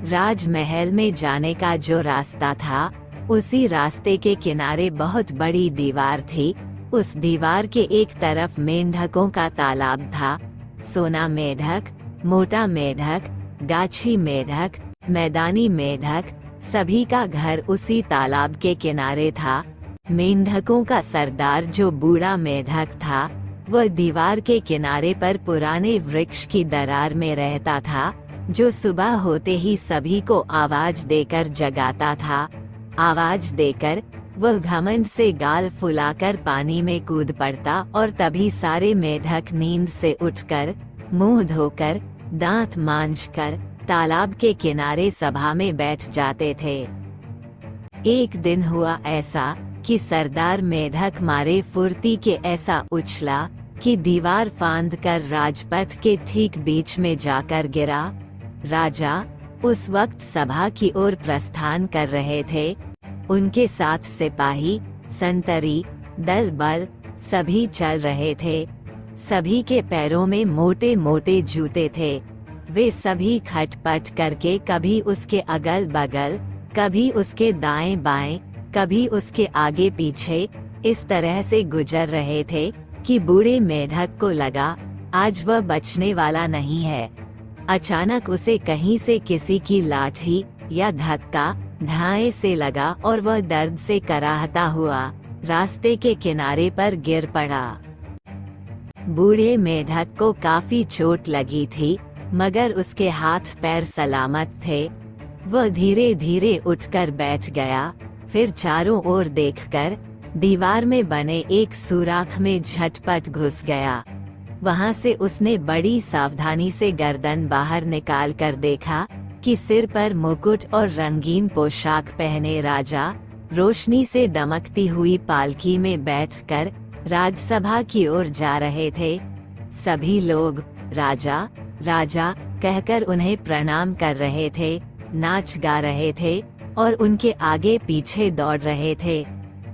राजमहल में जाने का जो रास्ता था, उसी रास्ते के किनारे बहुत बड़ी दीवार थी। उस दीवार के एक तरफ मेंढकों का तालाब था। सोना मेंढक, मोटा मेंढक, गाछी मेंढक, मैदानी मेंढक, सभी का घर उसी तालाब के किनारे था। मेंढकों का सरदार जो बूढ़ा मेंढक था, वह दीवार के किनारे पर पुराने वृक्ष की दरार में रहता था, जो सुबह होते ही सभी को आवाज देकर जगाता था। आवाज देकर वह घमंड से गाल फुलाकर पानी में कूद पड़ता और तभी सारे मेंढक नींद से उठकर, मुंह धोकर, दांत मांजकर तालाब के किनारे सभा में बैठ जाते थे। एक दिन हुआ ऐसा कि सरदार मेंढक मारे फुर्ती के ऐसा उछला कि दीवार फांदकर राजपथ के ठीक बीच में जाकर गिरा। राजा उस वक्त सभा की ओर प्रस्थान कर रहे थे। उनके साथ सिपाही, संतरी, दल बल सभी चल रहे थे। सभी के पैरों में मोटे मोटे जूते थे। वे सभी खटपट करके कभी उसके अगल बगल, कभी उसके दाएं बाएं, कभी उसके आगे पीछे इस तरह से गुजर रहे थे कि बूढ़े मेंढक को लगा आज वह बचने वाला नहीं है। अचानक उसे कहीं से किसी की लाठी या धक्का ढाई से लगा और वह दर्द से कराहता हुआ रास्ते के किनारे पर गिर पड़ा। बूढ़े मेंढक को काफी चोट लगी थी, मगर उसके हाथ पैर सलामत थे। वह धीरे धीरे उठकर बैठ गया, फिर चारों ओर देखकर दीवार में बने एक सुराख में झटपट घुस गया। वहां से उसने बड़ी सावधानी से गर्दन बाहर निकाल कर देखा कि सिर पर मुकुट और रंगीन पोशाक पहने राजा रोशनी से दमकती हुई पालकी में बैठकर राजसभा की ओर जा रहे थे। सभी लोग राजा राजा कहकर उन्हें प्रणाम कर रहे थे, नाच गा रहे थे और उनके आगे पीछे दौड़ रहे थे।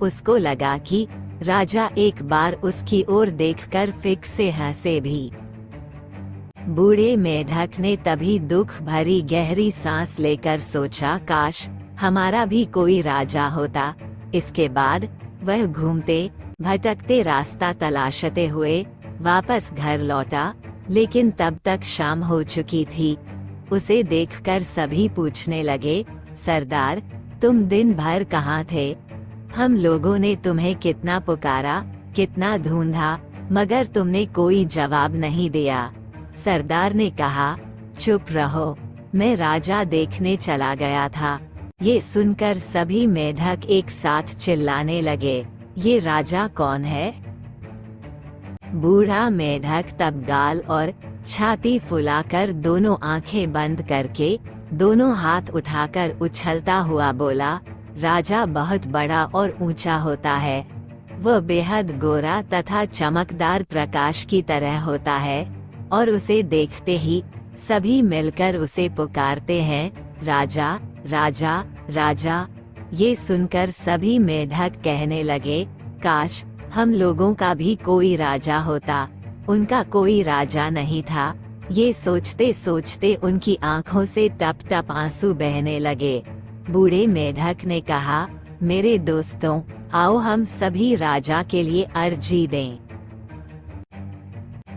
उसको लगा कि राजा एक बार उसकी ओर देखकर फिक से हंसे भी। बूढ़े मेंढक ने तभी दुख भरी गहरी सांस लेकर सोचा, काश हमारा भी कोई राजा होता। इसके बाद वह घूमते भटकते रास्ता तलाशते हुए वापस घर लौटा, लेकिन तब तक शाम हो चुकी थी। उसे देखकर सभी पूछने लगे, सरदार तुम दिन भर कहाँ थे? हम लोगों ने तुम्हें कितना पुकारा, कितना ढूंढा, मगर तुमने कोई जवाब नहीं दिया। सरदार ने कहा, चुप रहो, मैं राजा देखने चला गया था। ये सुनकर सभी मेंढक एक साथ चिल्लाने लगे, ये राजा कौन है? बूढ़ा मेंढक तब गाल और छाती फुलाकर दोनों आंखें बंद करके दोनों हाथ उठाकर उछलता हुआ बोला, राजा बहुत बड़ा और ऊंचा होता है। वह बेहद गोरा तथा चमकदार प्रकाश की तरह होता है और उसे देखते ही सभी मिलकर उसे पुकारते हैं, राजा राजा राजा। ये सुनकर सभी मेंढक कहने लगे, काश हम लोगों का भी कोई राजा होता। उनका कोई राजा नहीं था। ये सोचते सोचते उनकी आंखों से टप टप आंसू बहने लगे। बूढ़े मेंढक ने कहा, मेरे दोस्तों, आओ हम सभी राजा के लिए अर्जी दें।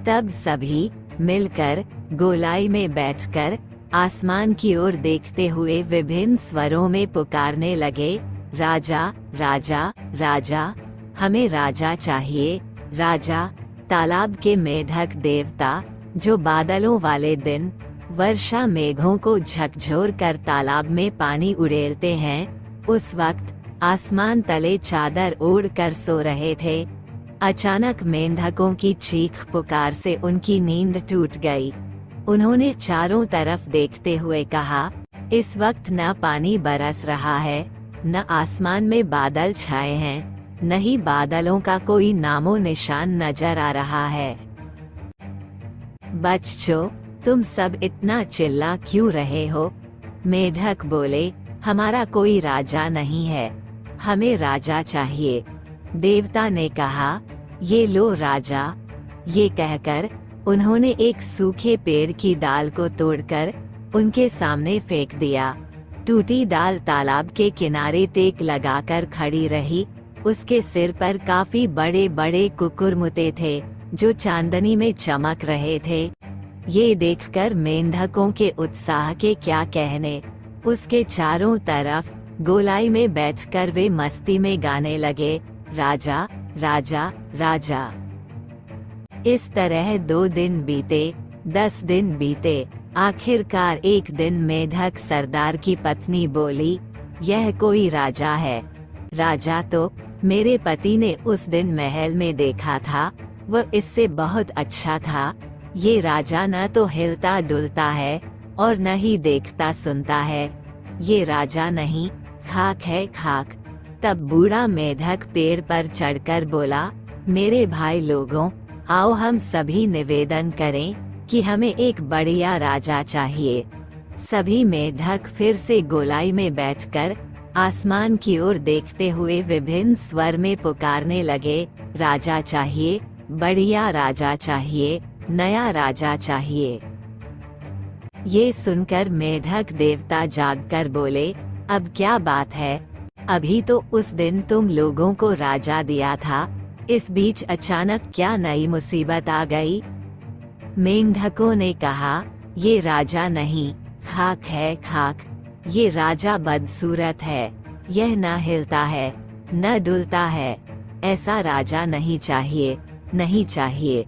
तब सभी मिलकर गोलाई में बैठकर आसमान की ओर देखते हुए विभिन्न स्वरों में पुकारने लगे, राजा राजा राजा, हमें राजा चाहिए। राजा तालाब के मेंढक देवता, जो बादलों वाले दिन वर्षा मेघों को झकझोर कर तालाब में पानी उड़ेलते हैं, उस वक्त आसमान तले चादर ओढ़ कर सो रहे थे। अचानक मेंढकों की चीख पुकार से उनकी नींद टूट गई। उन्होंने चारों तरफ देखते हुए कहा, इस वक्त न पानी बरस रहा है, न आसमान में बादल छाए हैं, न ही बादलों का कोई नामो निशान नजर आ रहा है। बच्चों, तुम सब इतना चिल्ला क्यों रहे हो? मेंढक बोले, हमारा कोई राजा नहीं है, हमें राजा चाहिए। देवता ने कहा, ये लो राजा। ये कहकर उन्होंने एक सूखे पेड़ की डाल को तोड़कर उनके सामने फेंक दिया। टूटी दाल तालाब के किनारे टेक लगाकर खड़ी रही। उसके सिर पर काफी बड़े बड़े कुकुरमुते थे जो चांदनी में चमक रहे थे। ये देखकर मेंढकों के उत्साह के क्या कहने। उसके चारों तरफ गोलाई में बैठकर वे मस्ती में गाने लगे, राजा राजा राजा। इस तरह 2 दिन बीते, 10 दिन बीते। आखिरकार एक दिन मेढक सरदार की पत्नी बोली, यह कोई राजा है? राजा तो मेरे पति ने उस दिन महल में देखा था, वह इससे बहुत अच्छा था। ये राजा न तो हिलता डुलता है और न ही देखता सुनता है। ये राजा नहीं, खाक है खाक। तब बूढ़ा मेढक पेड़ पर चढ़कर बोला, मेरे भाई लोगों, आओ हम सभी निवेदन करें कि हमें एक बढ़िया राजा चाहिए। सभी मेढक फिर से गोलाई में बैठकर आसमान की ओर देखते हुए विभिन्न स्वर में पुकारने लगे, राजा चाहिए, बढ़िया राजा चाहिए, नया राजा चाहिए। ये सुनकर मेढक देवता जागकर बोले, अब क्या बात है? अभी तो उस दिन तुम लोगों को राजा दिया था, इस बीच अचानक क्या नई मुसीबत आ गई? मेंढकों ने कहा, ये राजा नहीं, खाक है खाक। ये राजा बदसूरत है, यह न हिलता है न डुलता है। ऐसा राजा नहीं चाहिए, नहीं चाहिए।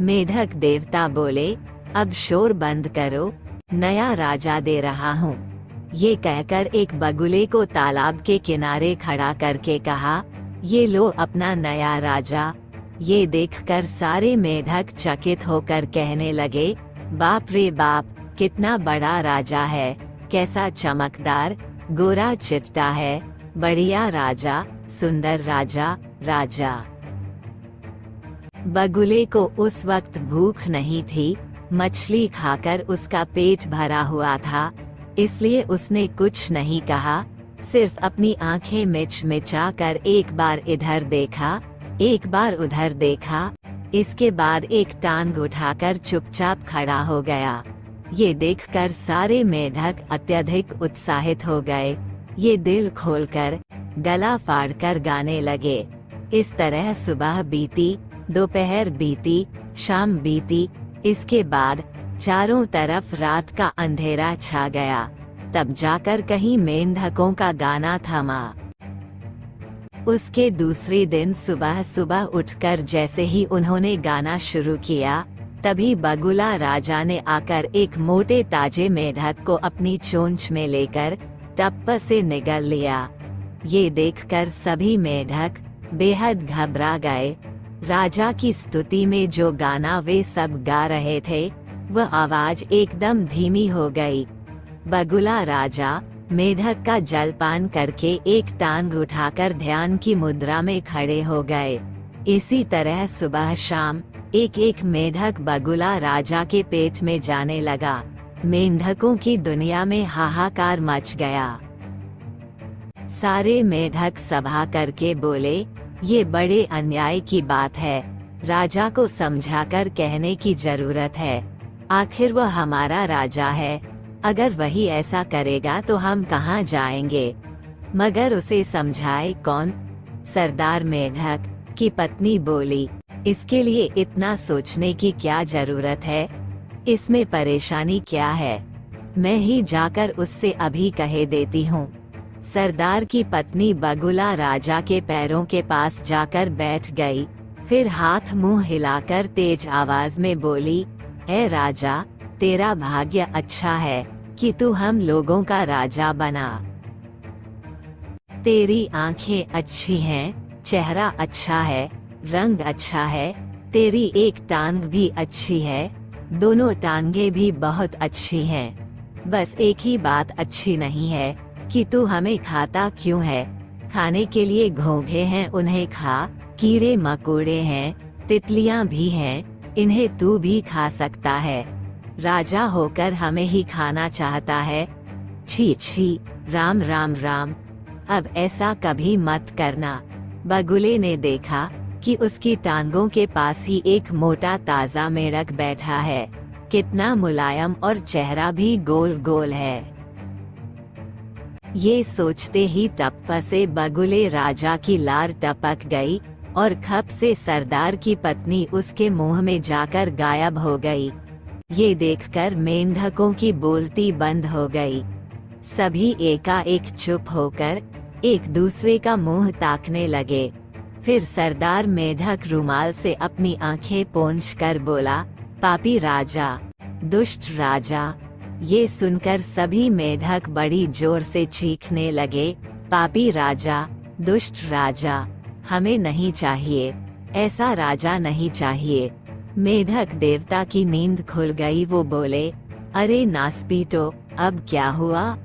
मेढक देवता बोले, अब शोर बंद करो, नया राजा दे रहा हूँ। ये कहकर एक बगुले को तालाब के किनारे खड़ा करके कहा, ये लो अपना नया राजा। ये देखकर सारे मेढक चकित होकर कहने लगे, बाप रे बाप, कितना बड़ा राजा है, कैसा चमकदार, गोरा चिट्टा है, बढ़िया राजा, सुंदर राजा, राजा। बगुले को उस वक्त भूख नहीं थी, मछली खाकर उसका पेट भरा हुआ था, इसलिए उसने कुछ नहीं कहा, सिर्फ अपनी आंखें मिचमिचा कर एक बार इधर देखा, एक बार उधर देखा। इसके बाद एक टांग उठाकर चुपचाप खड़ा हो गया। ये देखकर सारे मेढक अत्यधिक उत्साहित हो गए। ये दिल खोलकर, गला फाड़कर गाने लगे। इस तरह सुबह बीती, दोपहर बीती, शाम बीती। इसके बाद चारों तरफ रात का अंधेरा छा गया। तब जाकर कहीं मेंढकों का गाना थमा। उसके दूसरे दिन सुबह सुबह उठकर जैसे ही उन्होंने गाना शुरू किया, तभी बगुला राजा ने आकर एक मोटे ताजे मेढक को अपनी चोंच में लेकर टप्प से निगल लिया। ये देखकर सभी मेढक बेहद घबरा गए। राजा की स्तुति में जो गाना वे सब गा रहे थे, वह आवाज एकदम धीमी हो गई। बगुला राजा मेढक का जलपान करके एक टांग उठाकर ध्यान की मुद्रा में खड़े हो गए। इसी तरह सुबह शाम एक एक मेढक बगुला राजा के पेट में जाने लगा। मेंढकों की दुनिया में हाहाकार मच गया। सारे मेढक सभा करके बोले, ये बड़े अन्याय की बात है, राजा को समझाकर कहने की जरूरत है। आखिर वह हमारा राजा है, अगर वही ऐसा करेगा तो हम कहाँ जाएंगे? मगर उसे समझाए कौन? सरदार मेढक की पत्नी बोली, इसके लिए इतना सोचने की क्या जरूरत है? इसमें परेशानी क्या है? मैं ही जाकर उससे अभी कहे देती हूँ। सरदार की पत्नी बगुला राजा के पैरों के पास जाकर बैठ गई, फिर हाथ मुंह हिलाकर तेज आवाज में बोली, ऐ राजा, तेरा भाग्य अच्छा है कि तू हम लोगों का राजा बना। तेरी आंखें अच्छी हैं, चेहरा अच्छा है, रंग अच्छा है, तेरी एक टांग भी अच्छी है, दोनों टांगे भी बहुत अच्छी हैं। बस एक ही बात अच्छी नहीं है कि तू हमें खाता क्यों है? खाने के लिए घोंघे हैं, उन्हें खा, कीड़े मकोड़े हैं, तितलियां भी हैं, इन्हें तू भी खा सकता है। राजा होकर हमें ही खाना चाहता है? छी छी, राम राम राम। अब ऐसा कभी मत करना। बगुले ने देखा कि उसकी टांगों के पास ही एक मोटा ताजा मेढक बैठा है। कितना मुलायम और चेहरा भी गोल गोल है। ये सोचते ही टप्पा से बगुले राजा की लार टपक गई और खप से सरदार की पत्नी उसके मुंह में जाकर गायब हो गई। ये देखकर मेंढकों की बोलती बंद हो गई। सभी एकाएक चुप होकर एक दूसरे का मुंह ताकने लगे। फिर सरदार मेंढक रुमाल से अपनी आंखें पोंछ कर बोला, पापी राजा, दुष्ट राजा। ये सुनकर सभी मेंढक बड़ी जोर से चीखने लगे, पापी राजा, दुष्ट राजा, हमें नहीं चाहिए, ऐसा राजा नहीं चाहिए। मेंढक देवता की नींद खुल गई। वो बोले, अरे नास्पीटो, अब क्या हुआ?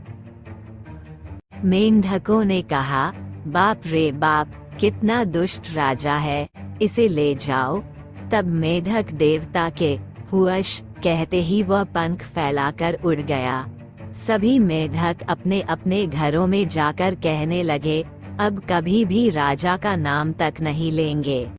मेंढकों ने कहा, बाप रे बाप, कितना दुष्ट राजा है, इसे ले जाओ। तब मेंढक देवता के हुश कहते ही वह पंख फैलाकर उड़ गया। सभी मेंढक अपने अपने घरों में जाकर कहने लगे, अब कभी भी राजा का नाम तक नहीं लेंगे।